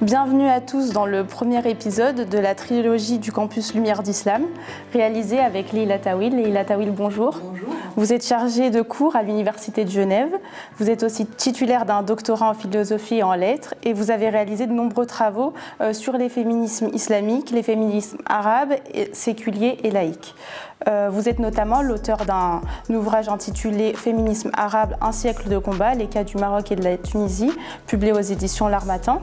Bienvenue à tous dans le premier épisode de la trilogie du campus Lumière d'Islam, réalisée avec Leila Tawil. Leila Tawil, bonjour. Bonjour. Vous êtes chargée de cours à l'Université de Genève. Vous êtes aussi titulaire d'un doctorat en philosophie et en lettres et vous avez réalisé de nombreux travaux sur les féminismes islamiques, les féminismes arabes, séculiers et laïques. Vous êtes notamment l'auteur d'un ouvrage intitulé « Féminisme arabe, un siècle de combat, les cas du Maroc et de la Tunisie », publié aux éditions L'Harmattan.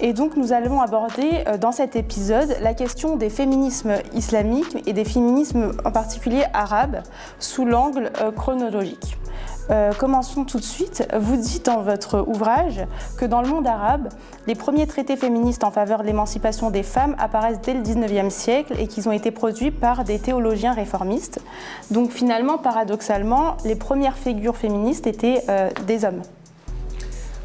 Et donc nous allons aborder dans cet épisode la question des féminismes islamiques et des féminismes en particulier arabes sous l'angle chronologique. Commençons tout de suite. Vous dites dans votre ouvrage que dans le monde arabe, les premiers traités féministes en faveur de l'émancipation des femmes apparaissent dès le XIXe siècle et qu'ils ont été produits par des théologiens réformistes. Donc finalement, paradoxalement, les premières figures féministes étaient des hommes.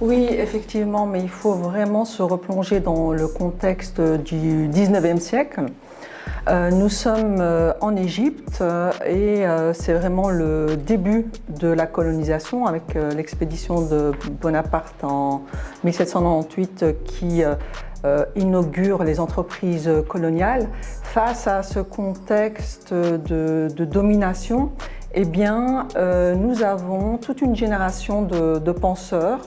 Oui, effectivement, mais il faut vraiment se replonger dans le contexte du XIXe siècle. Nous sommes en Égypte et c'est vraiment le début de la colonisation avec l'expédition de Bonaparte en 1798 qui inaugure les entreprises coloniales. Face à ce contexte de domination, eh bien, nous avons toute une génération de penseurs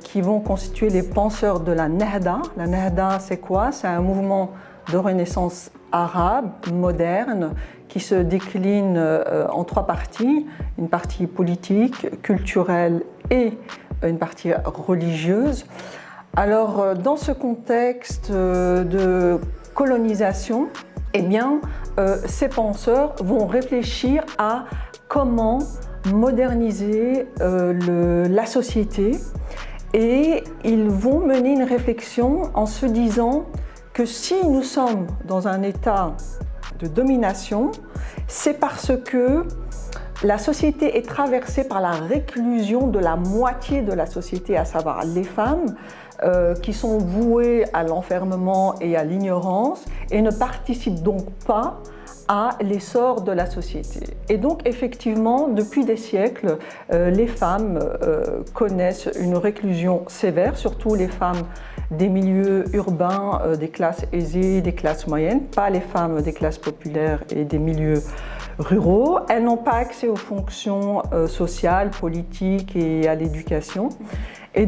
qui vont constituer les penseurs de la Nahda. La Nahda, c'est quoi? C'est un mouvement de renaissance arabe, moderne, qui se décline en trois parties. Une partie politique, culturelle et une partie religieuse. Alors, dans ce contexte de colonisation, eh bien, ces penseurs vont réfléchir à comment moderniser la société et ils vont mener une réflexion en se disant que si nous sommes dans un état de domination, c'est parce que la société est traversée par la réclusion de la moitié de la société, à savoir les femmes, qui sont vouées à l'enfermement et à l'ignorance et ne participent donc pas à l'essor de la société. Et donc effectivement, depuis des siècles, les femmes connaissent une réclusion sévère, surtout les femmes des milieux urbains, des classes aisées, des classes moyennes, pas les femmes des classes populaires et des milieux ruraux. Elles n'ont pas accès aux fonctions sociales, politiques et à l'éducation. Et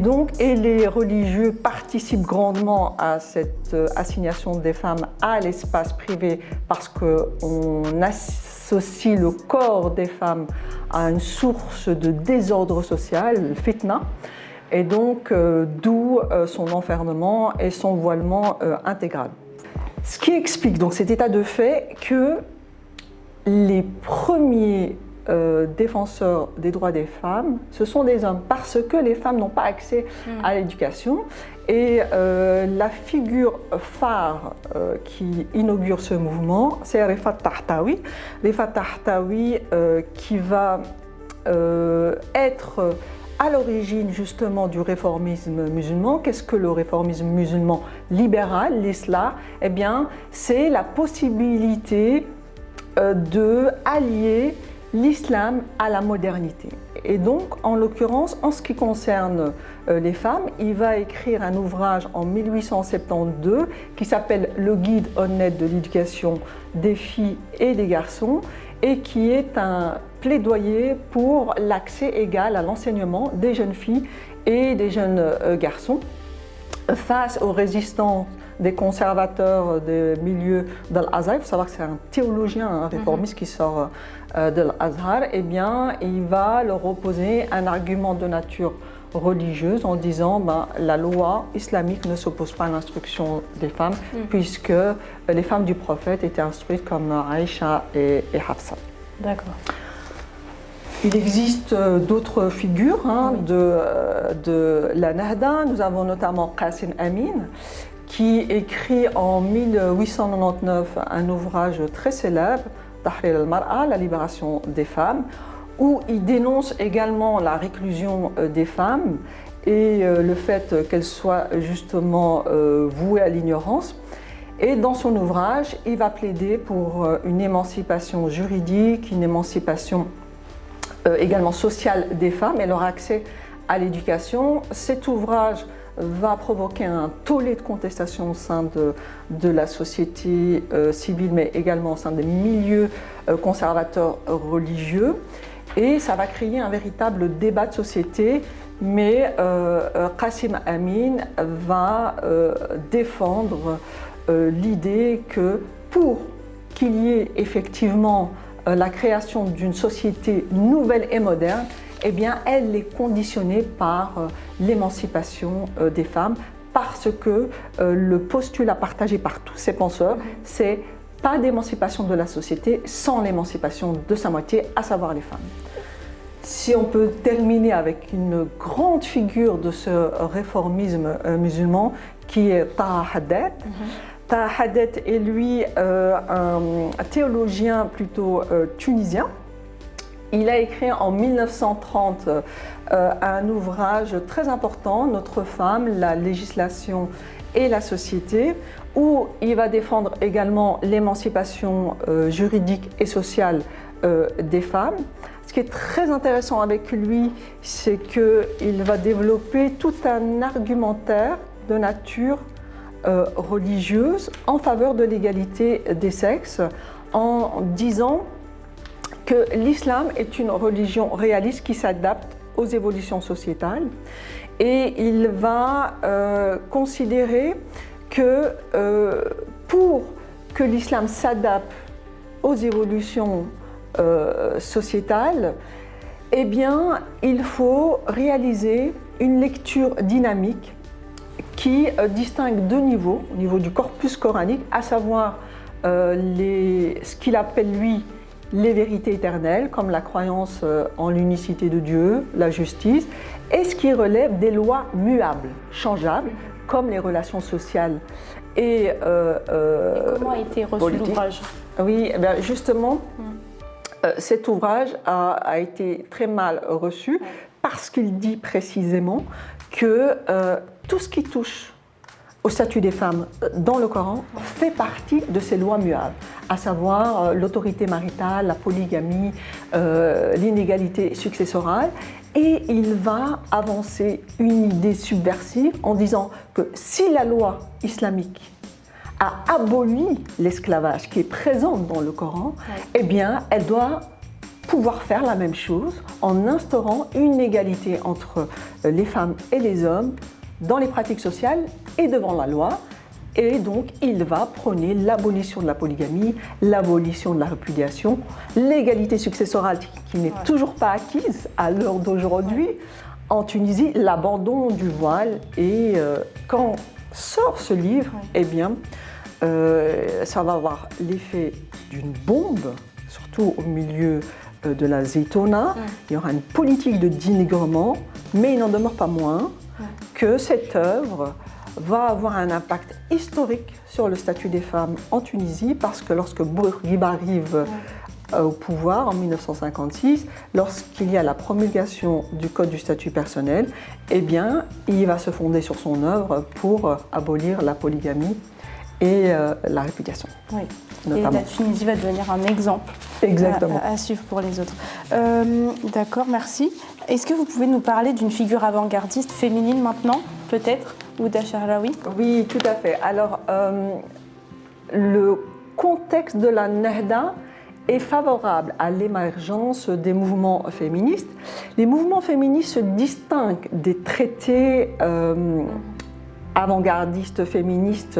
les religieux participent grandement à cette assignation des femmes à l'espace privé parce qu'on associe le corps des femmes à une source de désordre social, le fitna, et donc d'où son enfermement et son voilement intégral. Ce qui explique donc cet état de fait que les premiers défenseurs des droits des femmes, ce sont des hommes parce que les femmes n'ont pas accès à l'éducation. Et la figure phare qui inaugure ce mouvement, c'est Rifat Tahtawi. Rifat Tahtawi qui va être à l'origine justement du réformisme musulman. Qu'est-ce que le réformisme musulman libéral, l'islam? Eh bien, c'est la possibilité de allier l'islam à la modernité. Et donc, en l'occurrence, en ce qui concerne les femmes, il va écrire un ouvrage en 1872 qui s'appelle « Le guide honnête de l'éducation des filles et des garçons » et qui est un plaidoyer pour l'accès égal à l'enseignement des jeunes filles et des jeunes garçons face aux résistances des conservateurs des milieux de l'Azhar. Il faut savoir que c'est un théologien, un réformiste qui sort de l'Azhar. Eh bien, il va leur opposer un argument de nature religieuse en disant la loi islamique ne s'oppose pas à l'instruction des femmes puisque les femmes du prophète étaient instruites comme Aïcha et Hafsa. D'accord. Il existe d'autres figures de la Nahda. Nous avons notamment Qasim Amin qui écrit en 1899 un ouvrage très célèbre, Tahrir al-Mar'a, la libération des femmes, où il dénonce également la réclusion des femmes et le fait qu'elles soient justement vouées à l'ignorance. Et dans son ouvrage, il va plaider pour une émancipation juridique, une émancipation également sociale des femmes et leur accès à l'éducation. Cet ouvrage va provoquer un tollé de contestation au sein de la société civile, mais également au sein des milieux conservateurs religieux. Et ça va créer un véritable débat de société, mais Qasim Amin va défendre l'idée que pour qu'il y ait effectivement la création d'une société nouvelle et moderne, eh bien, elle est conditionnée par l'émancipation des femmes, parce que le postulat partagé par tous ces penseurs, c'est pas d'émancipation de la société sans l'émancipation de sa moitié, à savoir les femmes. Si on peut terminer avec une grande figure de ce réformisme musulman qui est Taha Hadad. Taha Hadad est lui un théologien plutôt tunisien. Il a écrit en 1930 un ouvrage très important, Notre femme, la législation et la société, où il va défendre également l'émancipation juridique et sociale des femmes. Ce qui est très intéressant avec lui, c'est qu'il va développer tout un argumentaire de nature religieuse en faveur de l'égalité des sexes, en disant que l'islam est une religion réaliste qui s'adapte aux évolutions sociétales, et il va considérer que pour que l'islam s'adapte aux évolutions sociétale, eh bien, il faut réaliser une lecture dynamique qui distingue deux niveaux, au niveau du corpus coranique, à savoir ce qu'il appelle lui les vérités éternelles, comme la croyance en l'unicité de Dieu, la justice, et ce qui relève des lois muables, changeables, comme les relations sociales et comment a été reçu l'ouvrage? Oui, eh bien, justement, cet ouvrage a été très mal reçu parce qu'il dit précisément que tout ce qui touche au statut des femmes dans le Coran fait partie de ces lois muables, à savoir l'autorité maritale, la polygamie, l'inégalité successorale. Et il va avancer une idée subversive en disant que si la loi islamique a aboli l'esclavage qui est présent dans le Coran, eh bien, elle doit pouvoir faire la même chose en instaurant une égalité entre les femmes et les hommes dans les pratiques sociales et devant la loi. Et donc, il va prôner l'abolition de la polygamie, l'abolition de la répudiation, l'égalité successorale qui n'est toujours pas acquise à l'heure d'aujourd'hui. En Tunisie, l'abandon du voile. Et quand sort ce livre, eh bien, ça va avoir l'effet d'une bombe, surtout au milieu de la Zaytouna. Il y aura une politique de dénigrement, mais il n'en demeure pas moins que cette œuvre va avoir un impact historique sur le statut des femmes en Tunisie, parce que lorsque Bourguiba arrive au pouvoir en 1956, lorsqu'il y a la promulgation du Code du statut personnel, eh bien, il va se fonder sur son œuvre pour abolir la polygamie et la répudiation. Oui. Notamment. Et la Tunisie va devenir un exemple à suivre pour les autres. D'accord, merci. Est-ce que vous pouvez nous parler d'une figure avant-gardiste féminine maintenant, peut-être, Houda Shahraoui? Oui, tout à fait. Alors, le contexte de la Nahda est favorable à l'émergence des mouvements féministes. Les mouvements féministes se distinguent des traités avant-gardistes féministes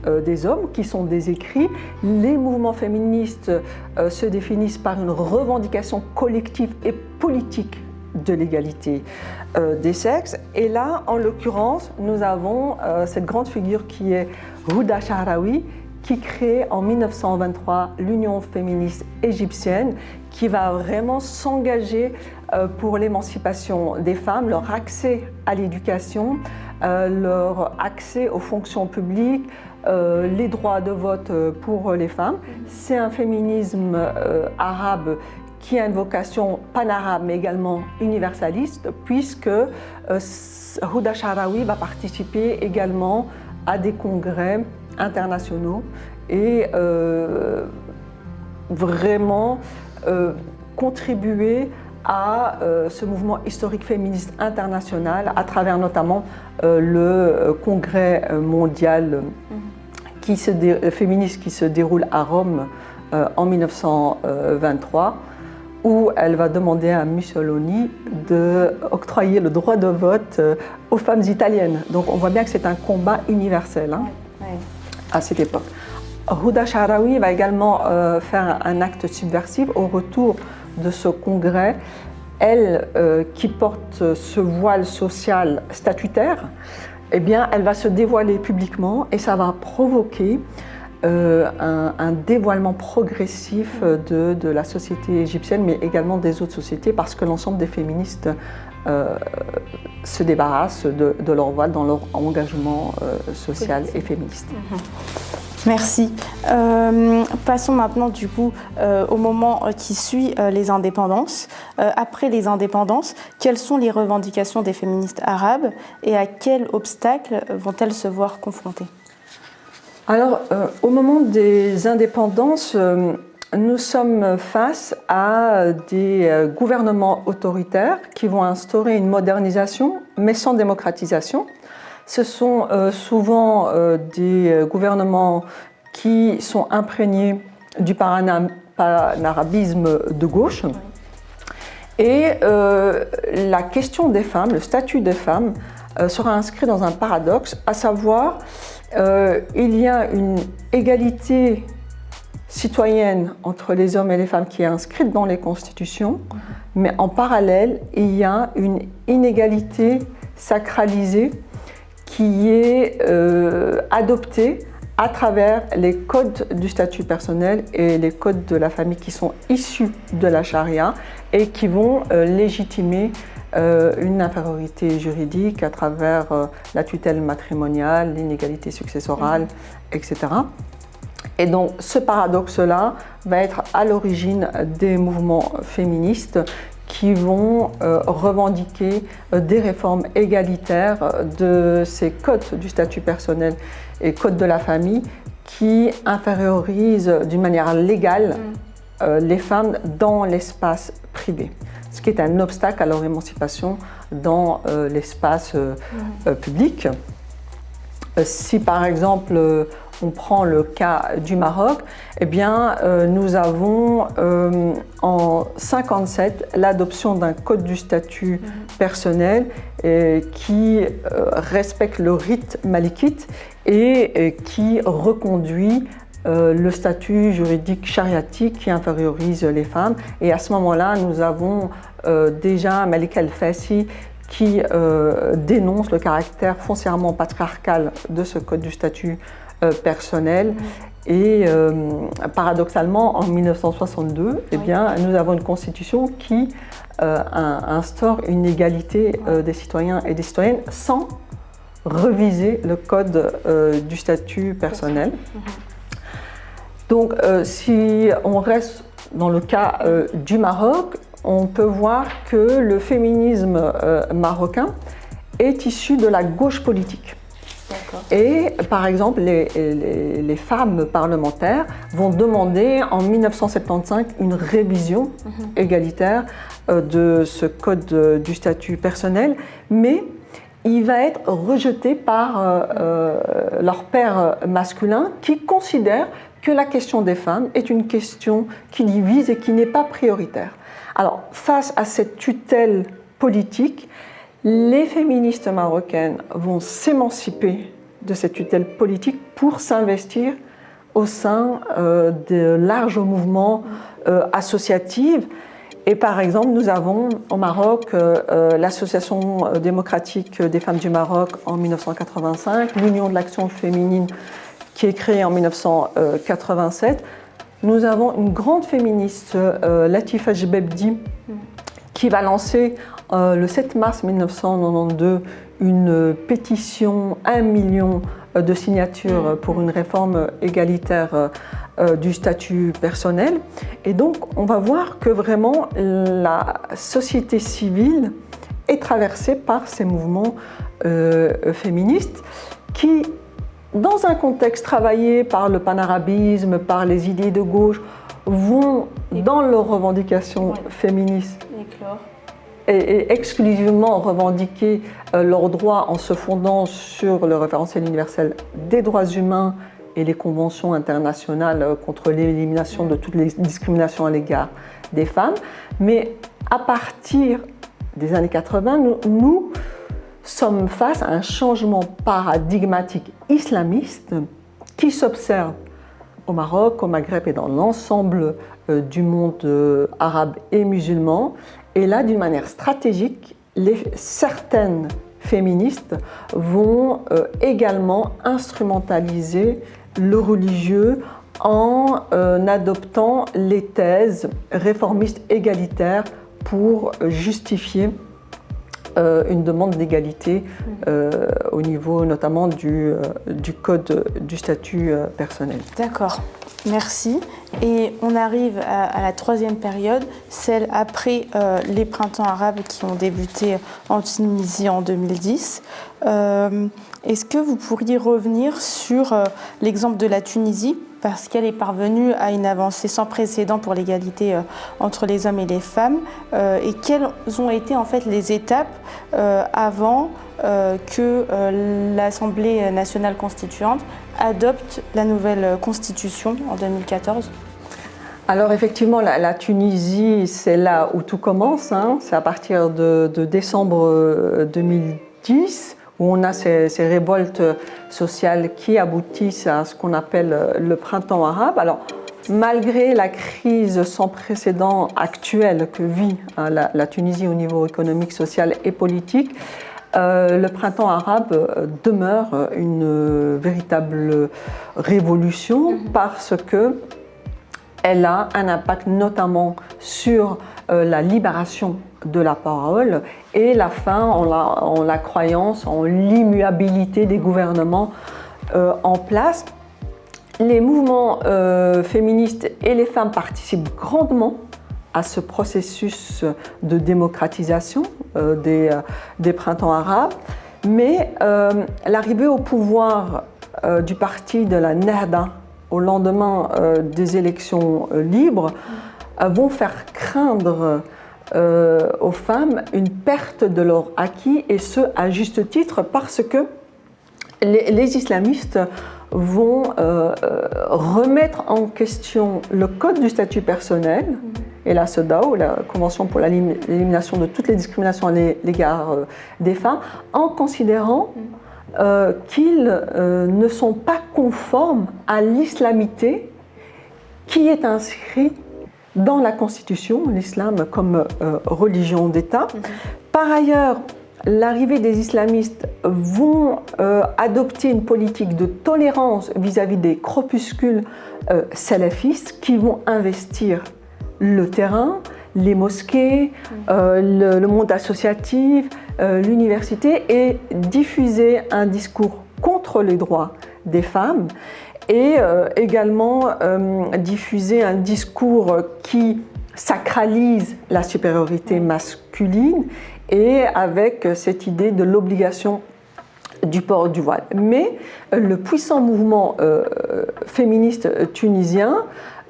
des hommes, qui sont des écrits. Les mouvements féministes se définissent par une revendication collective et politique de l'égalité des sexes. Et là, en l'occurrence, nous avons cette grande figure qui est Houda Shahraoui, qui crée en 1923 l'Union féministe égyptienne, qui va vraiment s'engager pour l'émancipation des femmes, leur accès à l'éducation, leur accès aux fonctions publiques, les droits de vote pour les femmes. C'est un féminisme arabe qui a une vocation pan-arabe, mais également universaliste, puisque Houda Shahraoui va participer également à des congrès internationaux et vraiment contribuer à ce mouvement historique féministe international à travers notamment le congrès mondial féministe qui se déroule à Rome en 1923, où elle va demander à Mussolini d'octroyer le droit de vote aux femmes italiennes. Donc on voit bien que c'est un combat universel à cette époque. Houda Sha'rawi va également faire un acte subversif au retour de ce congrès. Elle, qui porte ce voile social statutaire, eh bien, elle va se dévoiler publiquement et ça va provoquer un dévoilement progressif de la société égyptienne, mais également des autres sociétés, parce que l'ensemble des féministes se débarrassent de leur voile dans leur engagement social et féministe. Merci. Passons maintenant du coup au moment qui suit les indépendances. Après les indépendances, quelles sont les revendications des féministes arabes et à quels obstacles vont-elles se voir confrontées? Alors, au moment des indépendances, nous sommes face à des gouvernements autoritaires qui vont instaurer une modernisation, mais sans démocratisation. Ce sont souvent des gouvernements qui sont imprégnés du panarabisme de gauche. Et la question des femmes, le statut des femmes, sera inscrit dans un paradoxe, à savoir il y a une égalité citoyenne entre les hommes et les femmes qui est inscrite dans les constitutions, mais en parallèle, il y a une inégalité sacralisée qui est adoptée à travers les codes du statut personnel et les codes de la famille qui sont issus de la charia et qui vont légitimer une infériorité juridique à travers la tutelle matrimoniale, l'inégalité successorale, etc. Et donc ce paradoxe-là va être à l'origine des mouvements féministes qui vont revendiquer des réformes égalitaires de ces codes du statut personnel et codes de la famille qui infériorisent d'une manière légale les femmes dans l'espace privé, ce qui est un obstacle à leur émancipation dans l'espace public. Si par exemple on prend le cas du Maroc, eh bien, nous avons en 1957 l'adoption d'un code du statut personnel qui respecte le rite malikite et qui reconduit le statut juridique chariatique qui infériorise les femmes. Et à ce moment-là, nous avons déjà Malika El-Fassi qui dénonce le caractère foncièrement patriarcal de ce code du statut personnel. Et paradoxalement, en 1962, eh bien, nous avons une constitution qui instaure une égalité des citoyens et des citoyennes sans reviser le code du statut personnel. Donc, si on reste dans le cas du Maroc, on peut voir que le féminisme marocain est issu de la gauche politique. Et par exemple, les femmes parlementaires vont demander en 1975 une révision égalitaire de ce code du statut personnel, mais il va être rejeté par leur père masculin qui considère que la question des femmes est une question qui divise et qui n'est pas prioritaire. Alors, face à cette tutelle politique, les féministes marocaines vont s'émanciper de cette tutelle politique pour s'investir au sein de larges mouvements associatifs. Et par exemple, nous avons au Maroc l'Association démocratique des femmes du Maroc en 1985, l'Union de l'action féminine qui est créée en 1987. Nous avons une grande féministe, Latifa Jebebdi, qui va lancer le 7 mars 1992 une pétition, 1 million de signatures pour une réforme égalitaire du statut personnel. Et donc, on va voir que vraiment la société civile est traversée par ces mouvements féministes qui, dans un contexte travaillé par le panarabisme, par les idées de gauche, vont, dans leurs revendications féministes, et exclusivement revendiqué leurs droits en se fondant sur le référentiel universel des droits humains et les conventions internationales contre l'élimination de toutes les discriminations à l'égard des femmes. Mais à partir des années 80, nous sommes face à un changement paradigmatique islamiste qui s'observe au Maroc, au Maghreb et dans l'ensemble du monde arabe et musulman. Et là, d'une manière stratégique, certaines féministes vont également instrumentaliser le religieux en adoptant les thèses réformistes égalitaires pour justifier une demande d'égalité au niveau notamment du code du statut personnel. D'accord, merci. Et on arrive à la troisième période, celle après les printemps arabes qui ont débuté en Tunisie en 2010. Est-ce que vous pourriez revenir sur l'exemple de la Tunisie, parce qu'elle est parvenue à une avancée sans précédent pour l'égalité entre les hommes et les femmes, et quelles ont été en fait les étapes avant que l'Assemblée nationale constituante adopte la nouvelle constitution en 2014 ? Alors effectivement, la Tunisie, c'est là où tout commence, hein. C'est à partir de décembre 2010 où on a ces révoltes sociales qui aboutissent à ce qu'on appelle le printemps arabe. Alors, malgré la crise sans précédent actuelle que vit la Tunisie au niveau économique, social et politique, le printemps arabe demeure une véritable révolution parce que elle a un impact notamment sur la libération de la parole et la fin en la croyance en l'immuabilité des gouvernements en place. Les mouvements féministes et les femmes participent grandement à ce processus de démocratisation des printemps arabes, mais l'arrivée au pouvoir du parti de la Nahda au lendemain des élections libres vont faire craindre aux femmes une perte de leur acquis, et ce à juste titre parce que les islamistes vont remettre en question le code du statut personnel et la CEDAW, la Convention pour l'élimination de toutes les discriminations à l'égard des femmes, en considérant qu'ils ne sont pas conformes à l'islamité qui est inscrite dans la Constitution, l'islam comme religion d'État. Par ailleurs, l'arrivée des islamistes vont adopter une politique de tolérance vis-à-vis des corpuscules salafistes qui vont investir le terrain, les mosquées, le monde associatif, l'université, et diffuser un discours contre les droits des femmes et également diffuser un discours qui sacralise la supériorité masculine et avec cette idée de l'obligation du port du voile. Mais le puissant mouvement féministe tunisien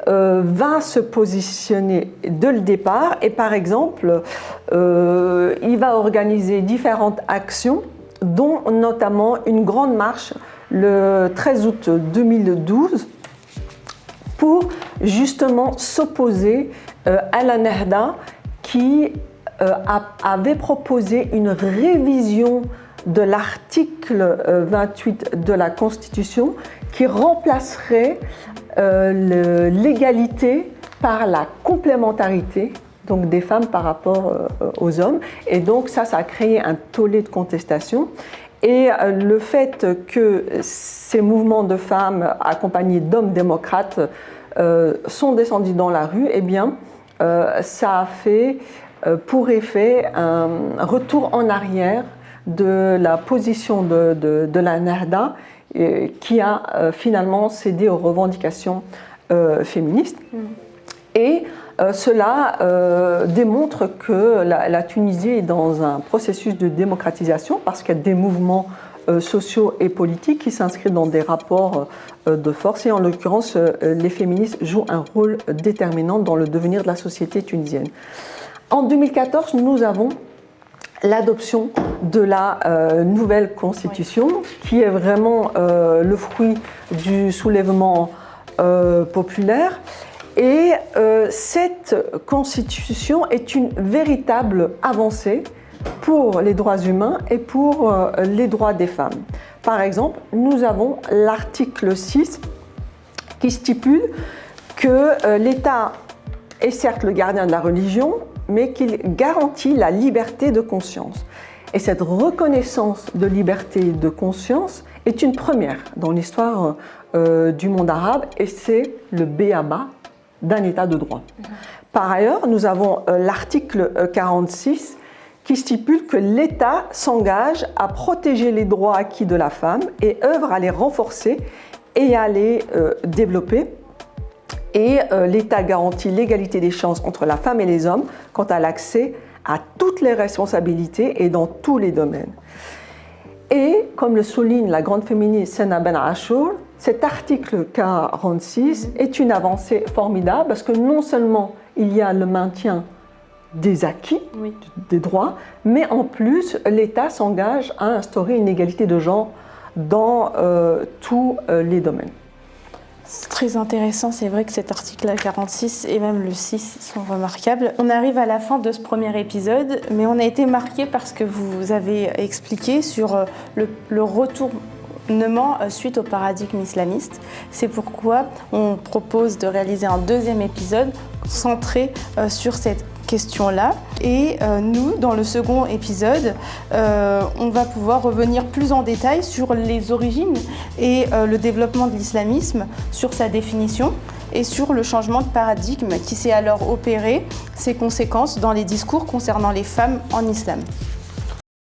va se positionner dès le départ et par exemple il va organiser différentes actions dont notamment une grande marche le 13 août 2012 pour justement s'opposer à la Nahda qui avait proposé une révision de l'article 28 de la Constitution qui remplacerait l'égalité par la complémentarité, donc des femmes par rapport aux hommes. Et donc ça a créé un tollé de contestation. Et le fait que ces mouvements de femmes accompagnés d'hommes démocrates sont descendus dans la rue, eh bien, ça a fait pour effet un retour en arrière de la position de la Nahda qui a finalement cédé aux revendications féministes. Et cela démontre que la Tunisie est dans un processus de démocratisation parce qu'il y a des mouvements sociaux et politiques qui s'inscrivent dans des rapports de force et en l'occurrence les féministes jouent un rôle déterminant dans le devenir de la société tunisienne. En 2014, nous avons l'adoption de la nouvelle constitution, qui est vraiment le fruit du soulèvement populaire. Et cette constitution est une véritable avancée pour les droits humains et pour les droits des femmes. Par exemple, nous avons l'article 6 qui stipule que l'État est certes le gardien de la religion, mais qu'il garantit la liberté de conscience. Et cette reconnaissance de liberté de conscience est une première dans l'histoire du monde arabe, et c'est le b.a.-ba d'un État de droit. Par ailleurs, nous avons l'article 46 qui stipule que l'État s'engage à protéger les droits acquis de la femme et œuvre à les renforcer et à les développer. Et l'État garantit l'égalité des chances entre la femme et les hommes quant à l'accès à toutes les responsabilités et dans tous les domaines. Et comme le souligne la grande féministe Sena Ben Achour, cet article 46 est une avancée formidable parce que non seulement il y a le maintien des acquis, des droits, mais en plus l'État s'engage à instaurer une égalité de genre dans tous les domaines. C'est très intéressant, c'est vrai que cet article 46 et même le 6 sont remarquables. On arrive à la fin de ce premier épisode, mais on a été marqué par ce que vous avez expliqué sur le retournement suite au paradigme islamiste. C'est pourquoi on propose de réaliser un deuxième épisode centré sur cette question-là. Et nous, dans le second épisode, on va pouvoir revenir plus en détail sur les origines et le développement de l'islamisme, sur sa définition et sur le changement de paradigme qui s'est alors opéré, ses conséquences dans les discours concernant les femmes en islam.